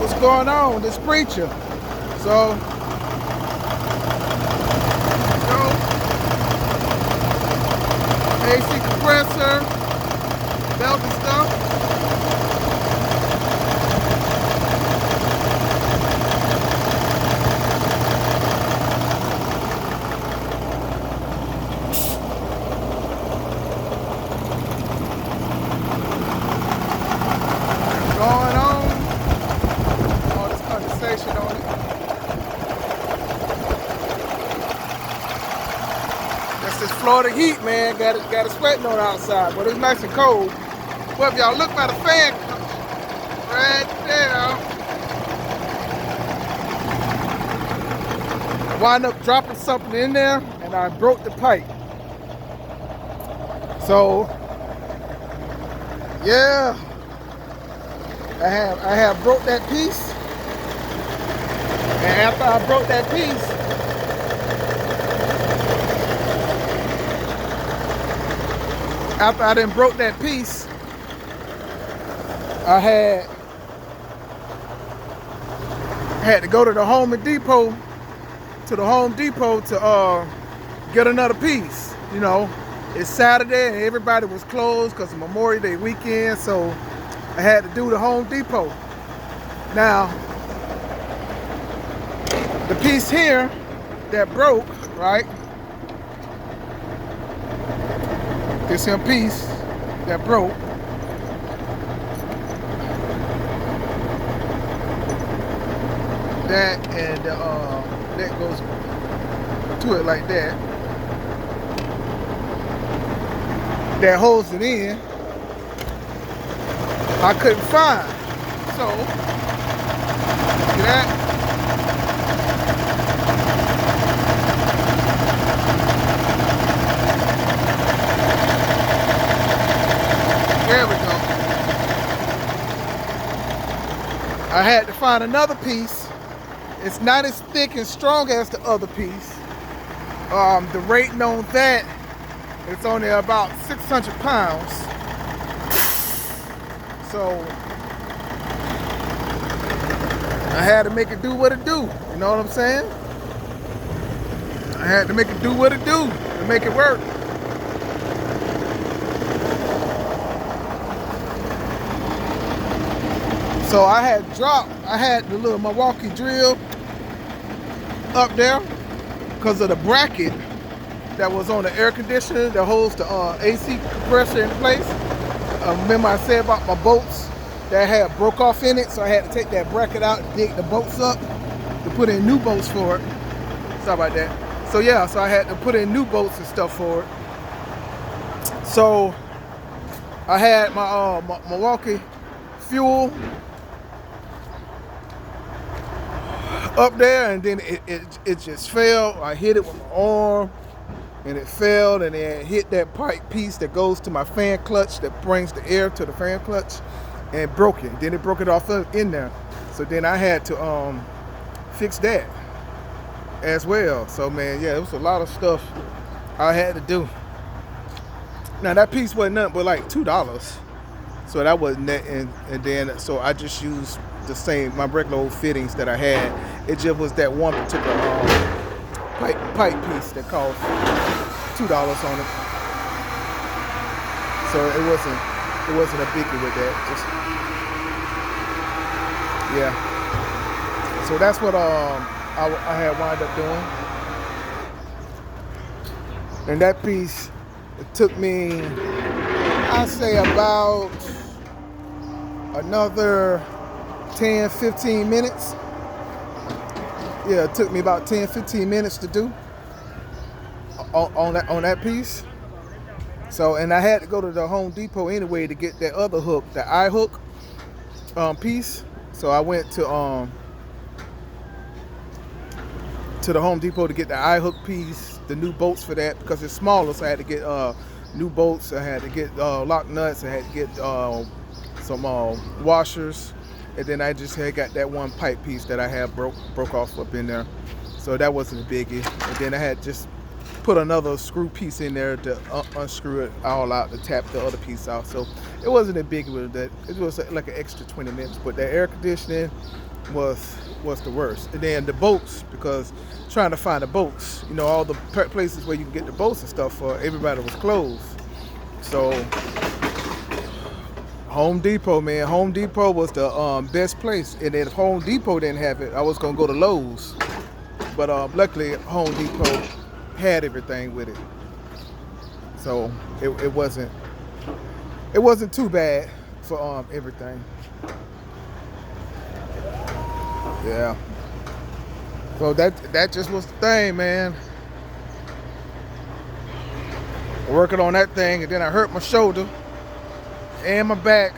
what's going on with this preacher. So, you know, AC compressor, belt and stuff. Going on. All this condensation on it. That's this Florida heat, man. Got it sweating on outside, but it's nice and cold. Well, if y'all look by the fan right there, I wound up dropping something in there, and I broke the pipe. So, yeah. I have broke that piece, and after I broke that piece, I had to go to the Home Depot to get another piece. You know, it's Saturday and everybody was closed because of Memorial Day weekend, so I had to do the Home Depot. Now, the piece here that broke, right? This here piece that broke. That and that goes to it like that. That holds it in. I couldn't find. So, see that? There we go. I had to find another piece. It's not as thick and strong as the other piece. The rating on that, it's only about 600 pounds. So I had to make it do what it do. You know what I'm saying? I had to make it do what it do to make it work. So I had the little Milwaukee drill up there because of the bracket that was on the air conditioner that holds the AC compressor in place. Remember I said about my bolts that had broke off in it, so I had to take that bracket out and dig the bolts up to put in new bolts for it. Stuff like that. So yeah, so I had to put in new bolts and stuff for it. So I had my Milwaukee fuel up there, and then it just fell. I hit it with my arm, and it fell, and then it hit that pipe piece that goes to my fan clutch that brings the air to the fan clutch, and broke it. Then it broke it off in there. So then I had to fix that as well. So man, yeah, it was a lot of stuff I had to do. Now that piece wasn't nothing but like $2. So that wasn't that, and then so I just used the same, my regular old fittings that I had. It just was that one particular pipe piece that cost $2 on it. So it wasn't a biggie with that. Just yeah. So that's what I had wound up doing. And that piece, it took me, I'd say about another 10-15 minutes. Yeah, it took me about 10-15 minutes to do on that piece. So, and I had to go to the Home Depot anyway to get that other hook, the eye hook piece. So I went to the Home Depot to get the eye hook piece, the new bolts for that, because it's smaller. So I had to get new bolts. I had to get lock nuts. I had to get some washers. And then I just had got that one pipe piece that I had broke off up in there. So that wasn't a biggie. And then I had just put another screw piece in there to unscrew it all out to tap the other piece out. So it wasn't a biggie with that. It was like an extra 20 minutes. But the air conditioning was the worst. And then the boats, because trying to find the boats, all the places where you can get the boats and stuff for everybody was closed. So Home Depot, man. Home Depot was the best place. And then if Home Depot didn't have it, I was gonna go to Lowe's. But luckily Home Depot had everything with it. So it wasn't too bad for everything. Yeah. So that just was the thing, man. Working on that thing, and then I hurt my shoulder and my back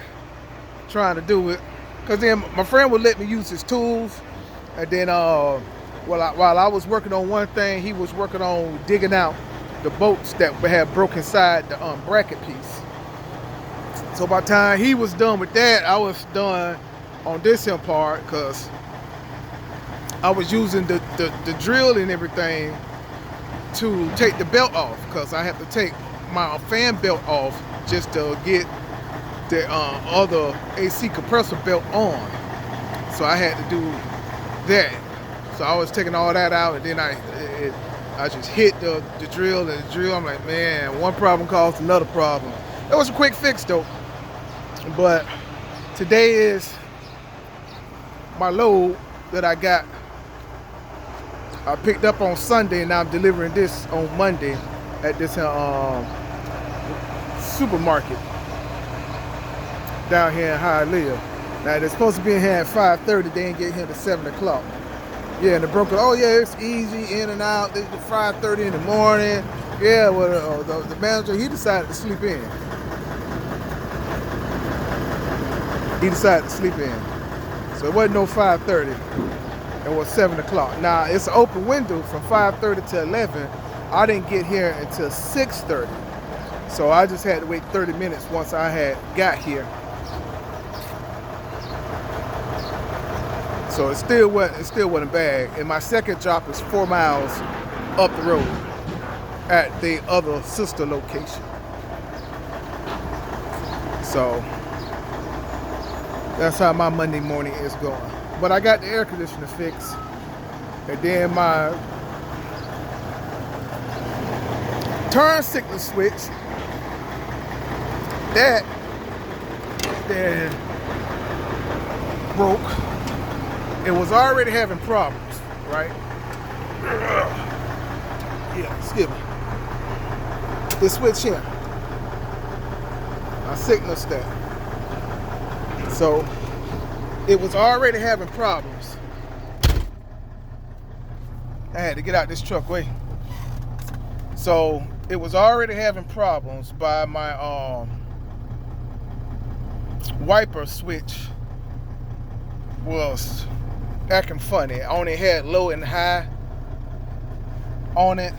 trying to do it. Cause then my friend would let me use his tools, and then while I was working on one thing, he was working on digging out the bolts that had broken inside the bracket piece. So by the time he was done with that, I was done on this end part, because I was using the drill and everything to take the belt off, because I have to take my fan belt off just to get the other AC compressor belt on. So I had to do that. So I was taking all that out, and then I just hit the drill and the drill. I'm like, man, one problem caused another problem. It was a quick fix though. But today is my load that I got. I picked up on Sunday, and now I'm delivering this on Monday at this supermarket down here in Hialeah. Now they're supposed to be in here at 5:30. They didn't get here to 7 o'clock. Yeah, and the broker, oh yeah, it's easy, in and out. This is 5:30 in the morning. Yeah, well, the manager, he decided to sleep in. So it wasn't no 5:30. It was 7 o'clock. Now, it's an open window from 5:30 to 11. I didn't get here until 6:30. So I just had to wait 30 minutes once I had got here. So it still wasn't bad. And my second drop is 4 miles up the road at the other sister location. So that's how my Monday morning is going. But I got the air conditioner fixed, and then my turn signal switch, that then broke. It was already having problems, right? Yeah, excuse me. The switch here, my signal stack. So it was already having problems. I had to get out this truck way. So it was already having problems by my wiper switch was acting funny. I only had low and high on it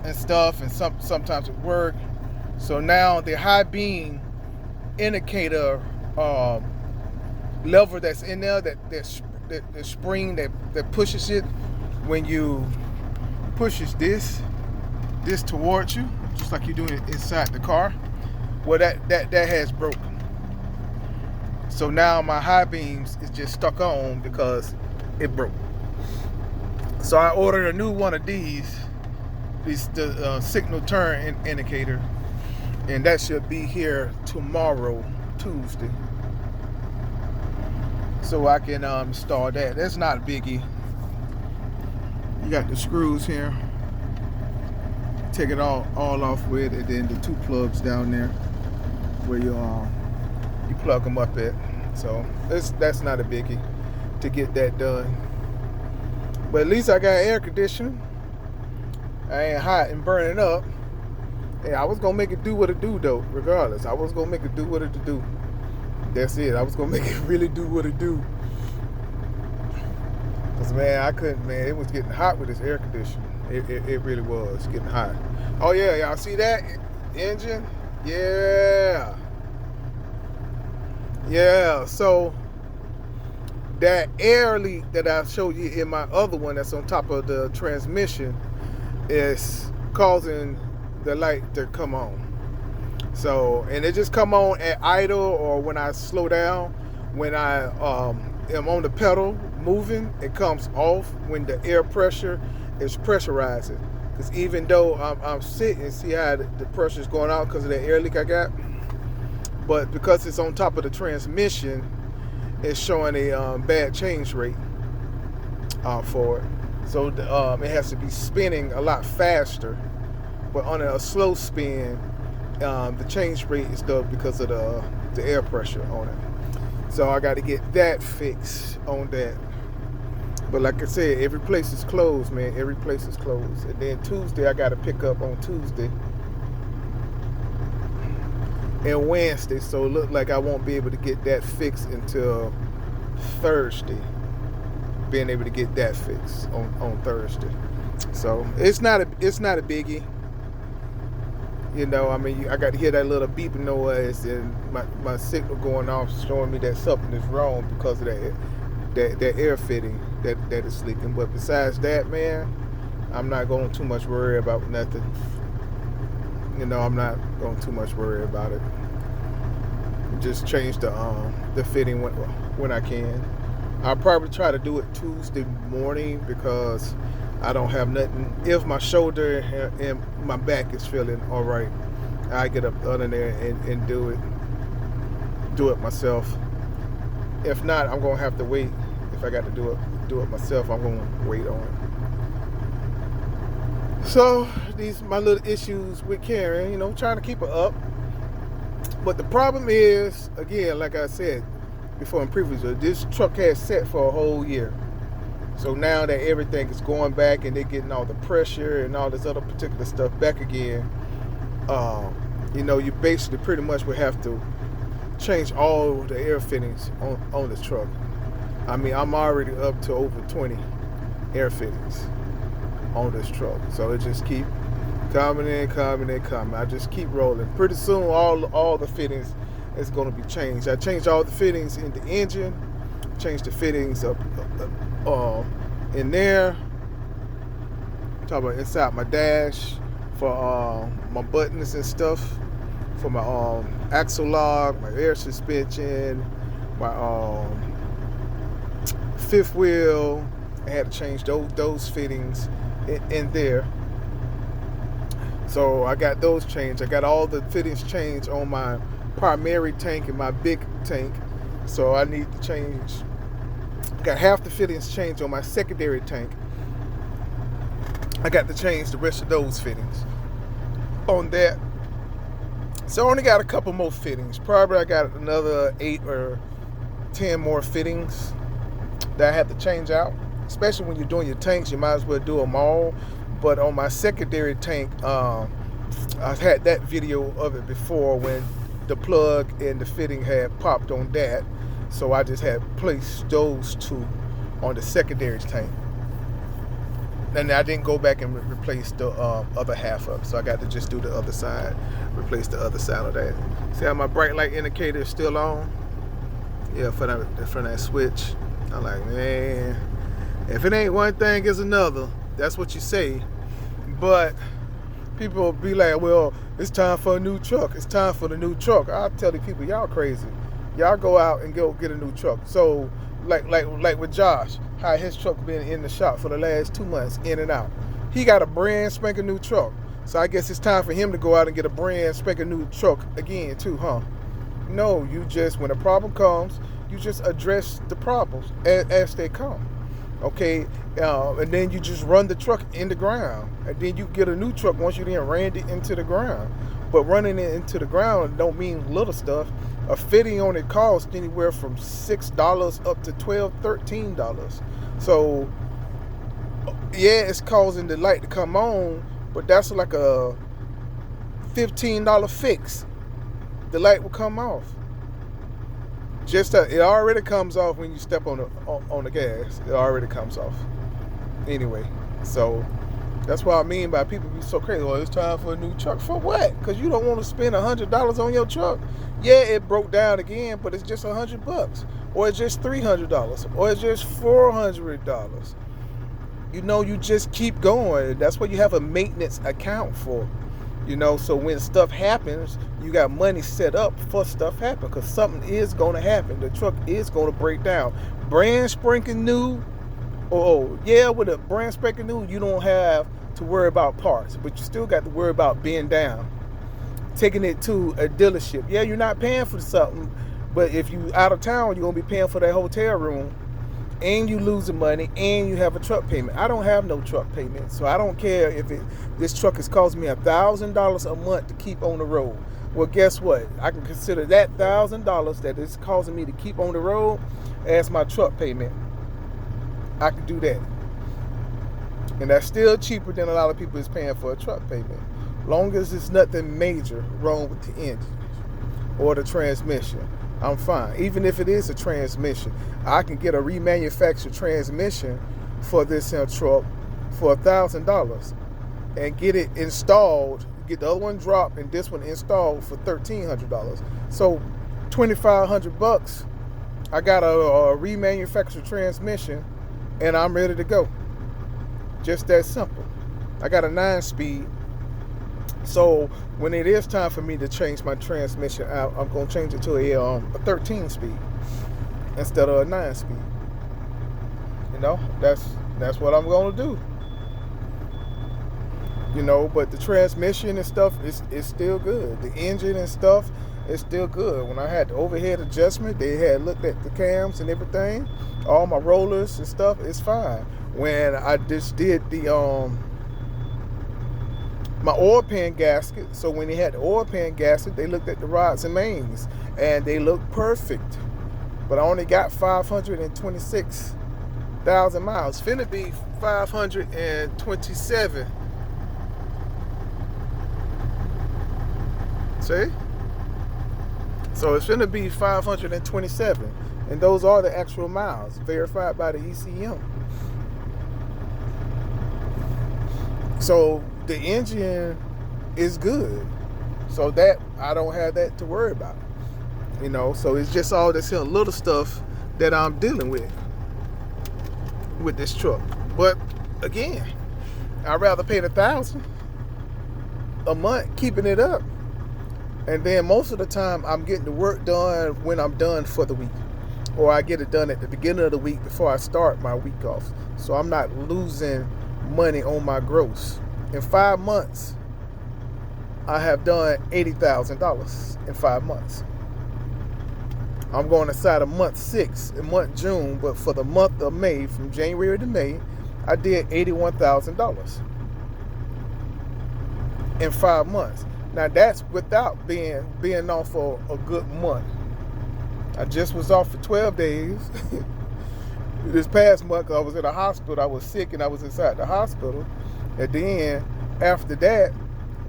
and stuff, and sometimes it worked. So now the high beam indicator lever that's in there, that spring that pushes it, when you pushes this towards you, just like you're doing it inside the car, well that has broken. So now my high beams is just stuck on because it broke. So I ordered a new one of these the signal turn indicator, and that should be here tomorrow, Tuesday. So I can install that. That's not a biggie. You got the screws here. Take it all off with, and then the two plugs down there where you plug them up at. So that's not a biggie to get that done. But at least I got air conditioning. I ain't hot and burning up. And I was gonna make it do what it do though, regardless. I was gonna make it do what it do. That's it. I was gonna make it really do what it do. Cause man, I couldn't, man. It was getting hot with this air conditioning. It really was getting hot. Oh yeah, y'all see that engine? Yeah. Yeah. So that air leak that I showed you in my other one that's on top of the transmission is causing the light to come on. So, and it just come on at idle or when I slow down. When I am on the pedal moving, it comes off when the air pressure is pressurizing. Because even though I'm sitting, see how the pressure is going out because of the air leak I got? But because it's on top of the transmission, it's showing a bad change rate for it. So it has to be spinning a lot faster. But on a slow spin, the change rate is low because of the air pressure on it. So I got to get that fixed on that. But like I said, every place is closed, man. Every place is closed. And then Tuesday, I got to pick up on Tuesday and Wednesday. So it looked like I won't be able to get that fixed until Thursday. Being able to get that fixed on Thursday. So it's not a biggie. You know, I mean, I got to hear that little beeping noise and my signal going off showing me that something is wrong because of that air fitting that is leaking. But besides that, man, I'm not going to too much worry about nothing. You know, I'm not going to too much worry about it. Just change the fitting when I can. I'll probably try to do it Tuesday morning because I don't have nothing. If my shoulder and my back is feeling all right, I get up under there and do it myself. If not, I'm gonna have to wait. If I got to do it myself, I'm gonna wait on it. So these my little issues with Karen, you know, trying to keep her up. But the problem is, again, like I said before in previous, this truck has set for a whole year. So now that everything is going back and they're getting all the pressure and all this other particular stuff back again, you know, you basically pretty much would have to change all the air fittings on this truck. I mean, I'm already up to over 20 air fittings on this truck. So it just keep coming in. I just keep rolling. Pretty soon, all the fittings is going to be changed. I changed all the fittings in the engine, changed the fittings up in there. I'm talking about inside my dash for my buttons and stuff, for my axle lock, my air suspension, my fifth wheel. I had to change those fittings in there. So I got those changed. I got all the fittings changed on my primary tank and my big tank. So I need to change. Got half the fittings changed on my secondary tank. I got to change the rest of those fittings on that. So I only got a couple more fittings. Probably I got another 8 or 10 more fittings that I have to change out. Especially when you're doing your tanks, you might as well do them all. But on my secondary tank, I've had that video of it before when the plug and the fitting had popped on that. So I just had placed those two on the secondary tank. And I didn't go back and replace the other half of it. So I got to just do the other side, replace the other side of that. See how my bright light indicator is still on? Yeah, for that switch. I'm like, man, if it ain't one thing, it's another. That's what you say. But people will be like, well, it's time for a new truck. It's time for the new truck. I'll tell the people, y'all crazy. Y'all go out and go get a new truck. So like with Josh, how his truck been in the shop for the last 2 months, in and out. He got a brand spanking new truck. So I guess it's time for him to go out and get a brand spanking new truck again too, huh? No, you just, when a problem comes, you just address the problems as they come. Okay, and then you just run the truck in the ground, and then you get a new truck once you then ran it into the ground. But running it into the ground don't mean little stuff. A fitting on it costs anywhere from $6 up to $12, $13. So yeah, it's causing the light to come on, but that's like a $15 fix. The light will come off. It already comes off when you step on the gas. It already comes off. Anyway, so that's what I mean by people be so crazy. Well, it's time for a new truck. For what? Because you don't want to spend $100 on your truck. Yeah, it broke down again, but it's just $100, or it's just $300, or it's just $400. You know, you just keep going. That's what you have a maintenance account for. So when stuff happens, you got money set up for stuff happen, because something is going to happen. The truck is going to break down. Brand spanking new. Oh yeah, with a brand spanking new, you don't have to worry about parts, but you still got to worry about being down, taking it to a dealership. Yeah, you're not paying for something, but if you out of town, you're gonna be paying for that hotel room, and you losing money, and you have a truck payment. I don't have no truck payment, so I don't care if this truck is costing me $1,000 a month to keep on the road. Well, guess what? I can consider that $1,000 that is causing me to keep on the road as my truck payment. I can do that. And that's still cheaper than a lot of people is paying for a truck payment. Long as it's nothing major wrong with the engine or the transmission, I'm fine. Even if it is a transmission, I can get a remanufactured transmission for this truck for $1,000 and get it installed, get the other one dropped and this one installed for $1,300. So $2,500, I got a remanufactured transmission, and I'm ready to go. Just that simple. I got a 9-speed. So when it is time for me to change my transmission out, I'm going to change it to a 13-speed instead of a 9-speed. That's what I'm going to do. But the transmission and stuff is still good. The engine and stuff is still good. When I had the overhead adjustment, they had looked at the cams and everything. All my rollers and stuff is fine. When I just did the my oil pan gasket, so when they had the oil pan gasket, they looked at the rods and mains, and they looked perfect. But I only got 526,000 miles. Finna be 527. See? So it's finna be 527. And those are the actual miles verified by the ECM. So the engine is good. So that I don't have that to worry about. So it's just all this little stuff that I'm dealing with this truck. But again, I'd rather pay $1,000 a month keeping it up. And then most of the time I'm getting the work done when I'm done for the week. Or I get it done at the beginning of the week before I start my week off. So I'm not losing money on my gross. In 5 months, I have done $80,000 in 5 months. I'm going inside of month 6 and month June, but for the month of May, from January to May, I did $81,000 in 5 months. Now that's without being off for a good month. I just was off for 12 days. This past month, I was in a hospital. I was sick and I was inside the hospital. And then after that,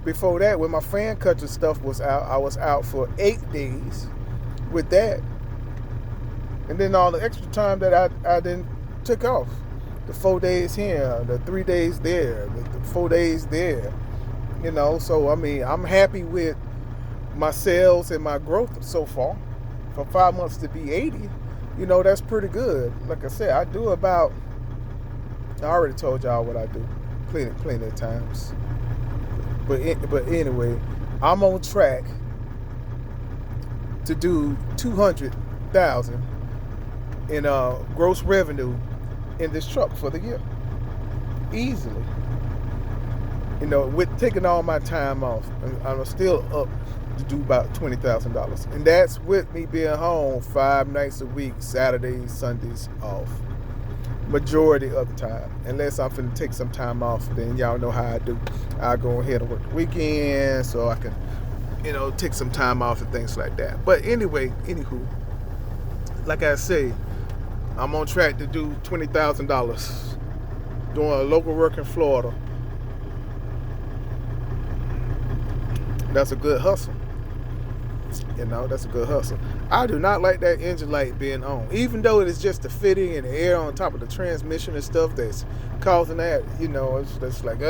before that, when my fan cutter stuff was out, I was out for 8 days with that. And then all the extra time that I then took off. The 4 days here, the 3 days there, the 4 days there. So I'm happy with my sales and my growth so far. For 5 months to be 80, that's pretty good. Like I said, I already told y'all what I do plenty of times. But anyway, I'm on track to do 200,000 in gross revenue in this truck for the year. Easily. With taking all my time off, I'm still up to do about $20,000. And that's with me being home 5 nights a week, Saturdays, Sundays off. Majority of the time. Unless I'm finna take some time off, then y'all know how I do. I go ahead and work the weekend so I can, take some time off and things like that. But anywho, like I say, I'm on track to do $20,000 doing a local work in Florida. That's a good hustle. That's a good hustle. I do not like that engine light being on. Even though it is just the fitting and the air on top of the transmission and stuff that's causing that, it's just like,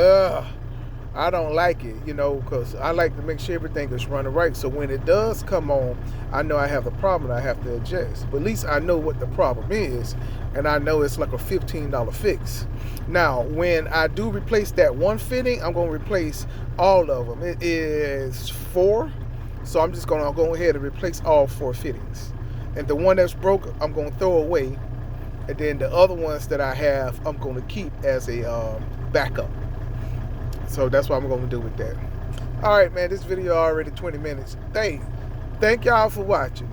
I don't like it, because I like to make sure everything is running right. So when it does come on, I know I have a problem I have to adjust. But at least I know what the problem is, and I know it's like a $15 fix. Now, when I do replace that one fitting, I'm going to replace all of them. It is 4, so I'm just going to go ahead and replace all 4 fittings. And the one that's broke, I'm going to throw away. And then the other ones that I have, I'm going to keep as a backup. So that's what I'm going to do with that. All right, man, this video already 20 minutes. Thank y'all for watching.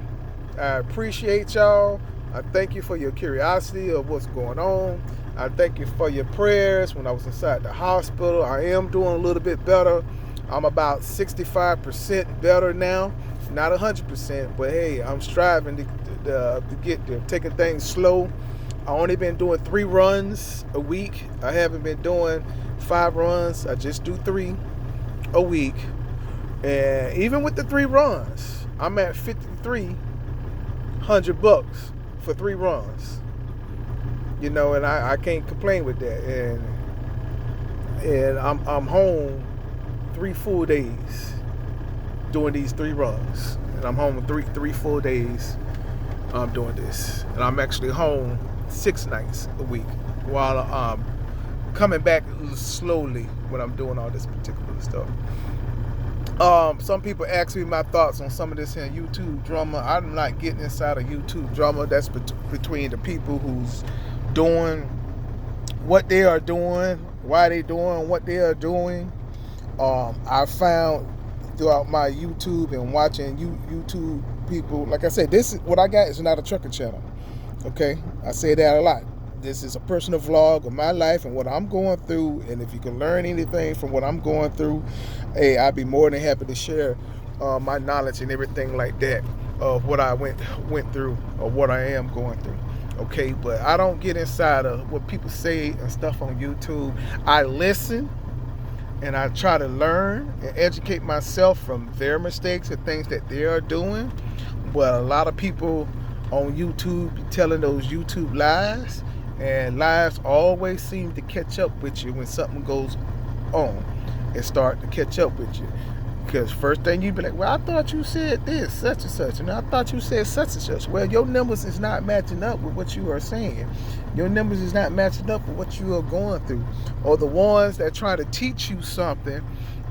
I appreciate y'all. I thank you for your curiosity of what's going on. I thank you for your prayers when I was inside the hospital. I am doing a little bit better. I'm about 65% better now. Not 100%, but hey, I'm striving to get there, taking things slow. I only been doing 3 runs a week. I haven't been doing 5 runs. I just do 3 a week. And even with the 3 runs, I'm at $5,300 for 3 runs. And I can't complain with that. And I'm home 3 full days doing these 3 runs. And I'm home 3 full days doing this. And I'm actually home 6 nights a week while I'm coming back slowly when I'm doing all this particular stuff. Some people ask me my thoughts on some of this here YouTube drama. I'm not getting inside of YouTube drama. That's between the people who's doing what they are doing, why they doing what they are doing. I found throughout my YouTube and watching YouTube people, like I said, this is what I got is not a trucking channel. Okay, I say that a lot. This is a personal vlog of my life and what I'm going through. And if you can learn anything from what I'm going through, hey, I'd be more than happy to share my knowledge and everything like that of what I went through or what I am going through. Okay, but I don't get inside of what people say and stuff on YouTube. I listen and I try to learn and educate myself from their mistakes and things that they are doing. But a lot of people on YouTube be telling those YouTube lies, and lies always seem to catch up with you when something goes on and start to catch up with you. Because first thing you be like, well, I thought you said this, such and such, and I thought you said such and such. Well, your numbers is not matching up with what you are saying. Your numbers is not matching up with what you are going through. Or the ones that try to teach you something,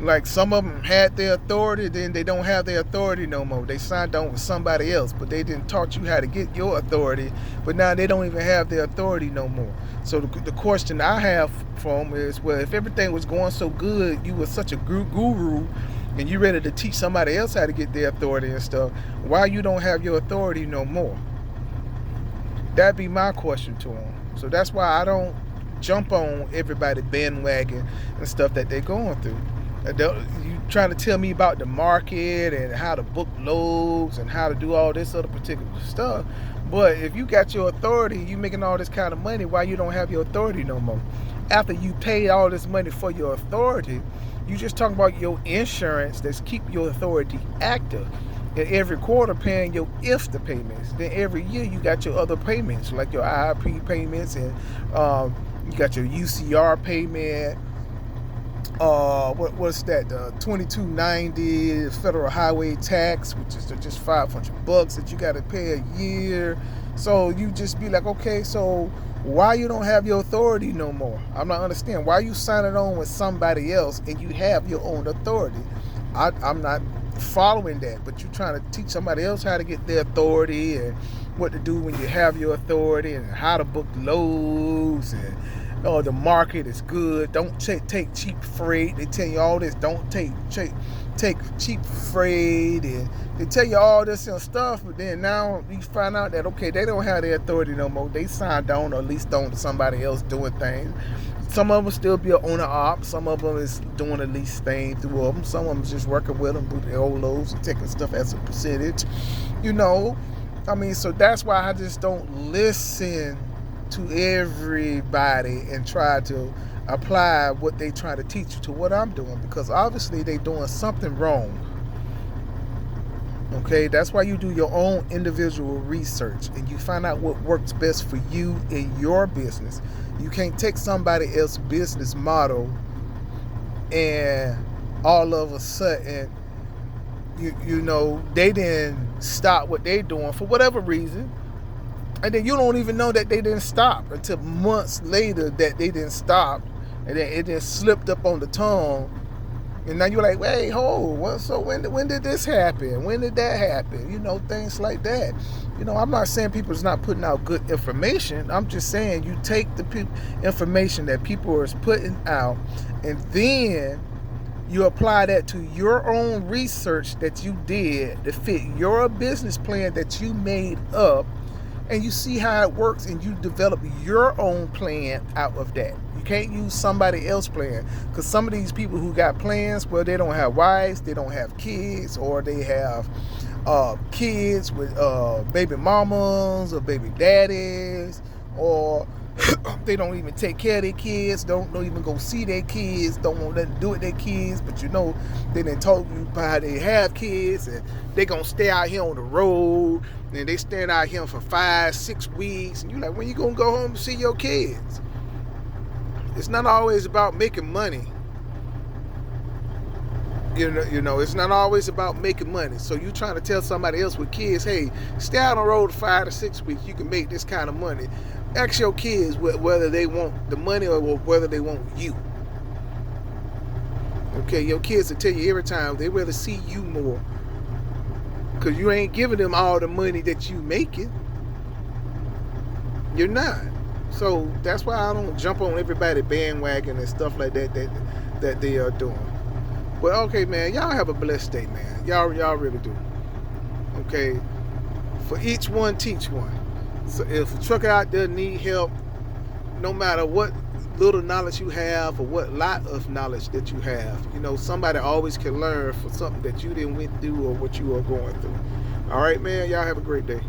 like some of them had their authority, then they don't have their authority no more. They signed on with somebody else, but they didn't taught you how to get your authority, but now they don't even have their authority no more. So the question I have for them is, well, if everything was going so good, you were such a guru, and you ready to teach somebody else how to get their authority and stuff, why you don't have your authority no more? That'd be my question to them. So that's why I don't jump on everybody bandwagon and stuff that they're going through. You trying to tell me about the market and how to book loads and how to do all this other particular stuff. But if you got your authority, you making all this kind of money, why you don't have your authority no more? After you paid all this money for your authority, you just talking about your insurance that's keep your authority active. And every quarter paying your IFTA payments. Then every year you got your other payments, like your IIP payments, and you got your UCR payment. What's that? The 2290 federal highway tax, which is just $500 that you got to pay a year. So you just be like, okay, so why you don't have your authority no more? I'm not understanding why you signing on with somebody else and you have your own authority. I'm not following that, but you're trying to teach somebody else how to get their authority and what to do when you have your authority and how to book loads and the market is good. Don't take cheap freight. They tell you all this. Don't take cheap freight, and they tell you all this and stuff. But then now you find out that okay, they don't have their authority no more. They signed on or leased on to somebody else doing things. Some of them still be an owner op. Some of them is doing a lease thing through them. Some of them is just working with them, booting their old loads and taking stuff as a percentage. So that's why I just don't listen to everybody and try to apply what they try to teach you to what I'm doing, because obviously they doing something wrong. Okay, that's why you do your own individual research and you find out what works best for you in your business. You can't take somebody else's business model and all of a sudden, you know, they didn't stop what they doing for whatever reason, and then you don't even know that they didn't stop until months later that they didn't stop, and then it just slipped up on the tongue. And now you're like, hey, so when did this happen? When did that happen? You know, things like that. You know, I'm not saying people's not putting out good information. I'm just saying you take the information that people are putting out, and then you apply that to your own research that you did to fit your business plan that you made up, and you see how it works, and you develop your own plan out of that. You can't use somebody else's plan, because some of these people who got plans, well, they don't have wives, they don't have kids, or they have kids with baby mamas or baby daddies, or they don't even take care of their kids, don't even go see their kids, don't want nothing to do with their kids, but you know, they done told you about how they have kids, and they gonna stay out here on the road, and they stand out here for 5-6 weeks, and you like, when you gonna go home and see your kids? It's not always about making money. You know, it's not always about making money. So you trying to tell somebody else with kids, hey, stay out on the road 5 to 6 weeks, you can make this kind of money. Ask your kids whether they want the money or whether they want you. Okay, your kids will tell you every time they rather see you more, because you ain't giving them all the money that you making. You're not. So that's why I don't jump on everybody bandwagon and stuff like that they are doing. Well, okay, man, y'all have a blessed day, man. Y'all really do. Okay, for each one, teach one. So if a trucker out there need help, no matter what little knowledge you have or what lot of knowledge that you have, you know, somebody always can learn from something that you didn't went through or what you are going through. All right, man, y'all have a great day.